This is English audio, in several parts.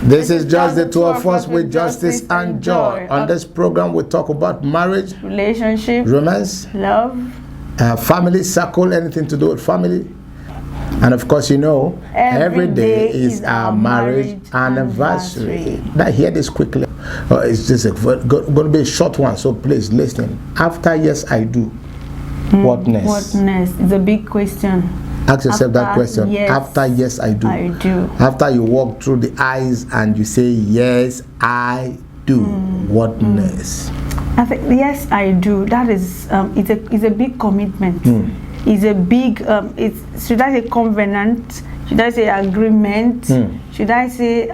This is just the two of us with justice and joy. On this program, we talk about marriage, relationship, romance, love, family circle, anything to do with family. And of course, you know, every day is our marriage anniversary. Now, hear this quickly. It's just going to be a short one, so please listen. After yes, I do. What next? What next? It's a big question. Ask yourself that question. Yes, after yes, I do. I do. After you walk through the eyes and you say yes, I do. What next? I think yes, I do. That is it's a big commitment. It's a big should I say covenant? Should I say agreement? Should I say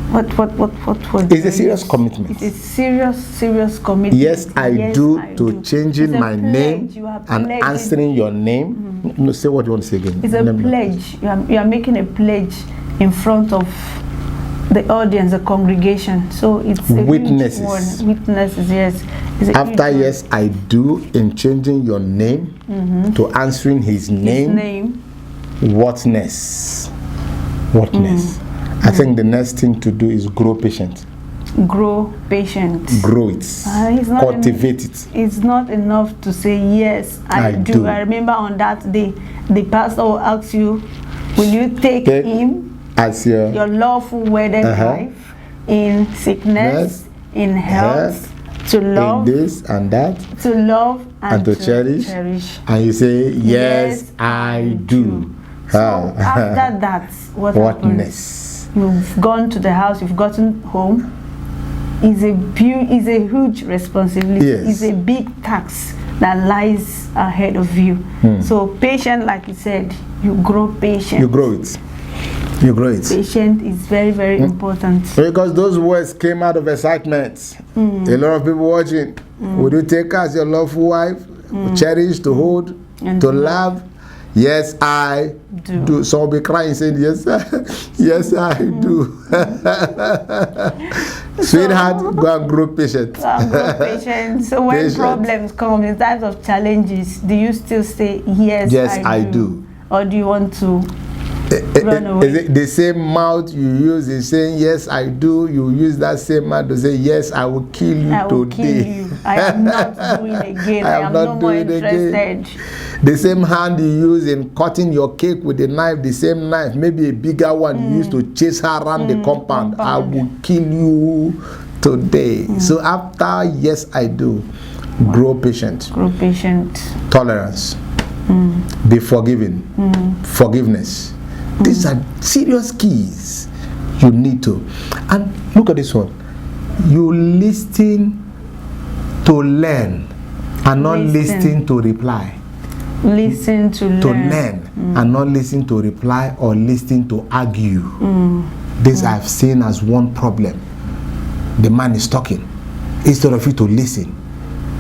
what it's a serious commitment. It's a serious commitment. Yes, I do to changing my name and answering your name. No, say what you want to say again. It's a pledge. You are making a pledge in front of the audience, the congregation. So it's a witnesses. Huge one. Witnesses, yes. After yes, I do in changing your name to answering his name. What next? What next? I think the next thing to do is grow patient. Grow patient. Grow it. Cultivate it. It's not enough to say yes, I do. I remember on that day, the pastor will ask you, will you take him as your lawful wedded wife in sickness, in health, to love, in this and that, to love and to cherish. And you say, yes, I do. So after that, what happens? Next? You've gone to the house, you've gotten home. Is a huge responsibility. Yes. It's a big task that lies ahead of you. So patient, like you said, you grow patient. You grow it. You grow it. Patient is very, very important. Because those words came out of excitement. A lot of people watching. Would you take her as your lawful wife, cherish, to hold, and to love? Yes, I do. So I'll be crying saying, yes, yes, I do. Sweetheart, go and grow patient. Go and grow patient. So when problems come, in times of challenges, do you still say, yes, I do? Or do you want to run away? Is it the same mouth you use in saying, yes, I do? You use that same mouth to say, yes, I will kill you I will today. Kill you. I am not doing again. I am no more interested. The same hand you use in cutting your cake with a knife, the same knife, maybe a bigger one you use to chase her around the compound. I will kill you today. So after yes, I do, grow patient. Grow patient. Tolerance. Be forgiving. Forgiveness. These are serious keys you need to. And look at this one. You listen to learn and not listen to reply. Listen to learn. And not listen to reply or listen to argue. This I've seen as one problem. The man is talking. Instead of you to listen,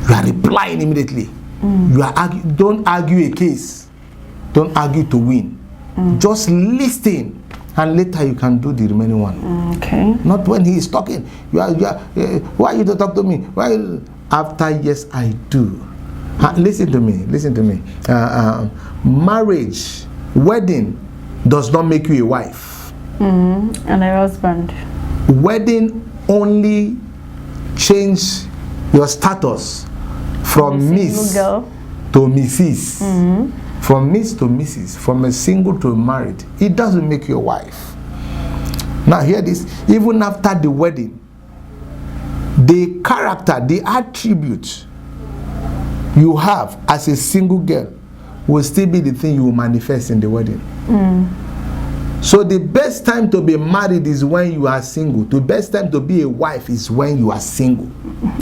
you are replying immediately. You are don't argue a case. Don't argue to win. Just listen, and later you can do the remaining one. Okay. Not when he is talking. Why you don't talk to me? Why? After yes, I do. Listen to me. Listen to me. Marriage, wedding, does not make you a wife. And a husband. Wedding only change your status from Miss to Mrs. From Miss to Mrs. From a single to a married. It doesn't make you a wife. Now hear this. Even after the wedding, the character, the attribute you have as a single girl will still be the thing you will manifest in the wedding. So the best time to be married is when you are single. The best time to be a wife is when you are single.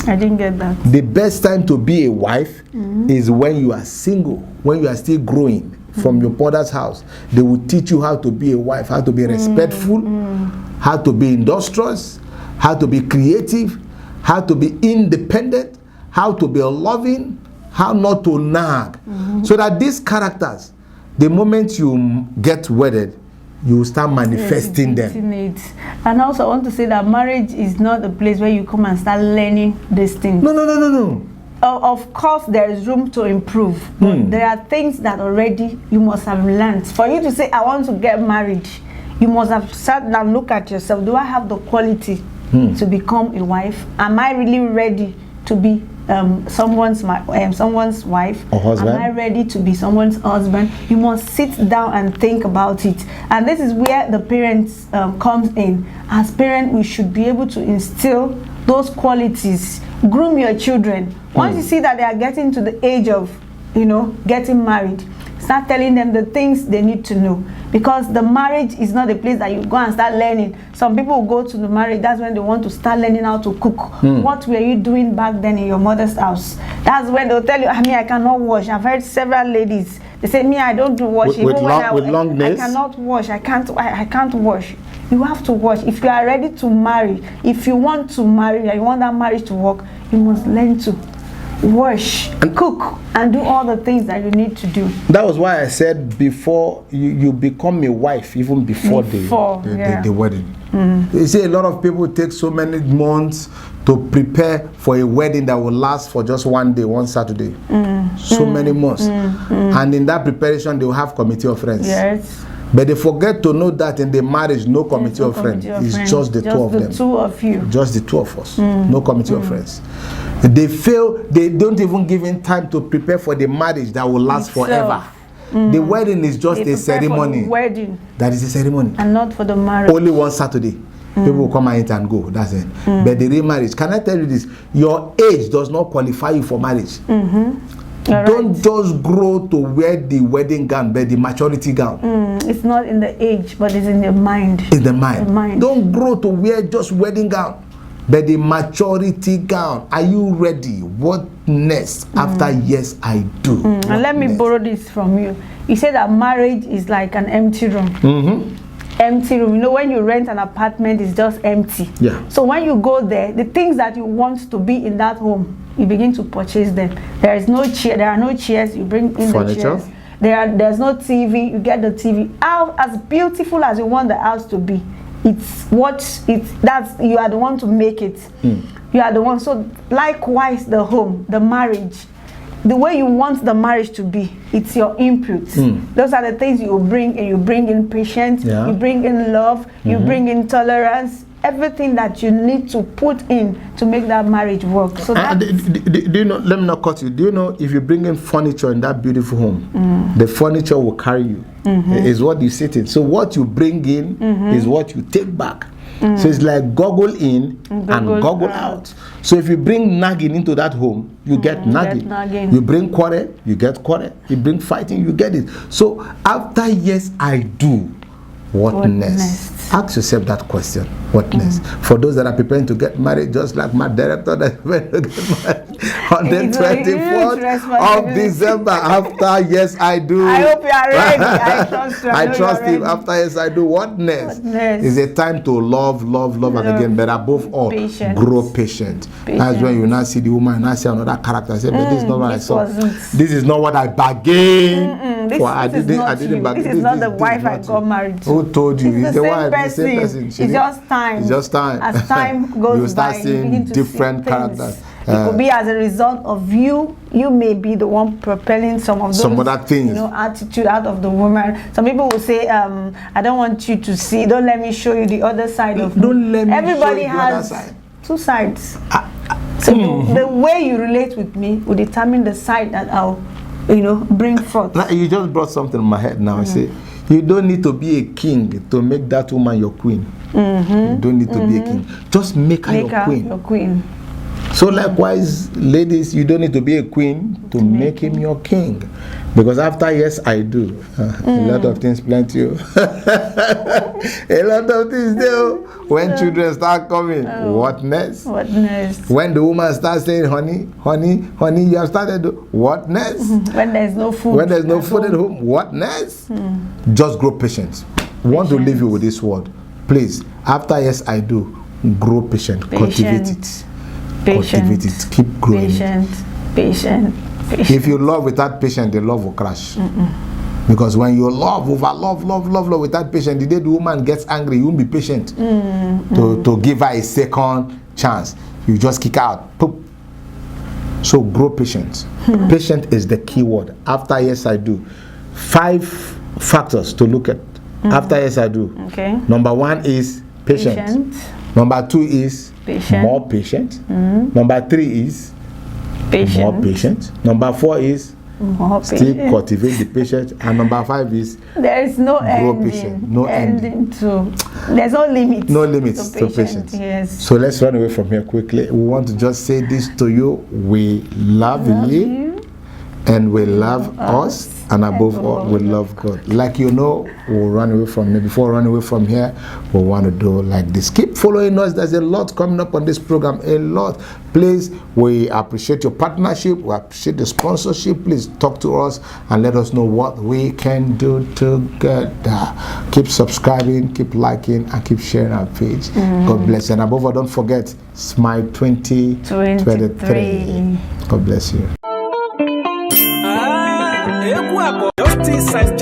I didn't get that. The best time to be a wife is when you are single, when you are still growing from your father's house. They will teach you how to be a wife, how to be respectful, how to be industrious, how to be creative, how to be independent, how to be loving, how not to nag. So that these characters, the moment you get wedded, you will start manifesting them. And also I want to say that marriage is not a place where you come and start learning these things. No. Of course there is room to improve, but there are things that already you must have learned. For you to say I want to get married, You must have sat down, look at yourself. Do I have the quality to become a wife? Am I really ready to be someone's wife or husband? Am I ready to be someone's husband? You must sit down and think about it. And this is where the parents comes in. As parents, we should be able to instill those qualities. Groom your children. Once you see that they are getting to the age of, getting married, start telling them the things they need to know. Because the marriage is not a place that you go and start learning. Some people will go to the marriage, that's when they want to start learning how to cook. What were you doing back then in your mother's house? That's when they'll tell you, I cannot wash. I've heard several ladies, they say, I don't do washing. With long nails? I cannot wash. I can't wash. You have to wash. If you are ready to marry, if you want to marry, and you want that marriage to work, you must learn to wash, cook, and do all the things that you need to do. That was why I said before you become a wife, even before the wedding. You see, a lot of people take so many months to prepare for a wedding that will last for just one day, one Saturday. So many months. And in that preparation, they will have committee of friends. Yes. But they forget to know that in the marriage, no committee of friends. It's just the two of them. Just the two of you. Just the two of us. No committee of friends. They fail. They don't even give in time to prepare for the marriage that will last forever. The wedding is just a ceremony. For the wedding. That is a ceremony. And not for the marriage. Only one Saturday. People will come and eat and go. That's it. But the real marriage, can I tell you this? Your age does not qualify you for marriage. Don't just grow to wear the wedding gown, but the maturity gown. It's not in the age, but it's in the mind. It's the mind. Don't grow to wear just wedding gown, but the maturity gown. Are you ready? What next? After yes, I do. And let me borrow this from you. You said that marriage is like an empty room. Empty room. When you rent an apartment, it's just empty. Yeah. So when you go there, the things that you want to be in that home, you begin to purchase them. There is no chair. There are no chairs. You bring in furniture. The chairs. There's no TV. You get the TV. As beautiful as you want the house to be, that's you are the one to make it. You are the one. So likewise, the home, the marriage, the way you want the marriage to be, it's your input. Those are the things you bring, and you bring in patience, you bring in love, you bring in tolerance, everything that you need to put in to make that marriage work. So do you know, let me not cut you. Do you know if you bring in furniture in that beautiful home, the furniture will carry you. Is what you sit in. So what you bring in is what you take back. So it's like goggle in and goggle out. So if you bring nagging into that home, you get nagging. You bring quarrel, you get quarrel. You bring fighting, you get it. So after yes, I do, what next? Ask yourself that question. What next? For those that are preparing to get married, just like my director that's preparing to get married on the 24th of December. After yes, I do. I hope you are ready. I trust you. I trust him. After yes, I do. What next? Is a time to love, and again, but above all, grow patient. That's when you now see the woman, and now see another character. Say, but this is not what I saw. This is not what I bargained. This is not the wife I got married to. Who told you? It's the wife. The same person. It's just time. It's just time. As time goes you start by, seeing you begin to different see characters. It could be as a result of you. You may be the one propelling some of those, other things. Attitude out of the woman. Some people will say, "I don't want you to see. Don't let me show you the other side of me." Don't let me Everybody show you has the other side. Two sides. So the way you relate with me will determine the side that I'll, bring forth. Now, you just brought something in my head now. I say, you don't need to be a king to make that woman your queen. You don't need to be a king. Just make her your queen. So likewise, ladies, you don't need to be a queen to make him your king. Because after yes, I do. A lot of things plenty. A lot of things do. When children start coming, what next? What next? When the woman starts saying, honey, you have started, what next? When there's no food. When there's no food at home, what next? Just grow patient. I want to leave you with this word. Please, after yes, I do, grow patient. Cultivate it. Cultivate it. Keep growing. Patient. If you love without patience, the love will crash. Because when you love without patience, the day the woman gets angry, you won't be patient to give her a second chance. You just kick out. Poop. So grow patient. Patient is the key word. After yes, I do. 5 factors to look at After yes, I do. Okay. Number 1 is patient. Number 2 is more patient. Number 3 is more patient. Number 4 is more still cultivate the patience, and number 5 is there is no ending. Patient. No ending. There's no limit. No limits to patience. Yes. So let's run away from here quickly. We want to just say this to you: we love you, and we love us. And above all, we love God. Like we'll run away from here. Before running away from here, we want to do like this. Keep following us. There's a lot coming up on this program. A lot. Please, we appreciate your partnership. We appreciate the sponsorship. Please talk to us and let us know what we can do together. Keep subscribing, keep liking, and keep sharing our page. God bless you. And above all, don't forget, Smile 2023. God bless you. Justice and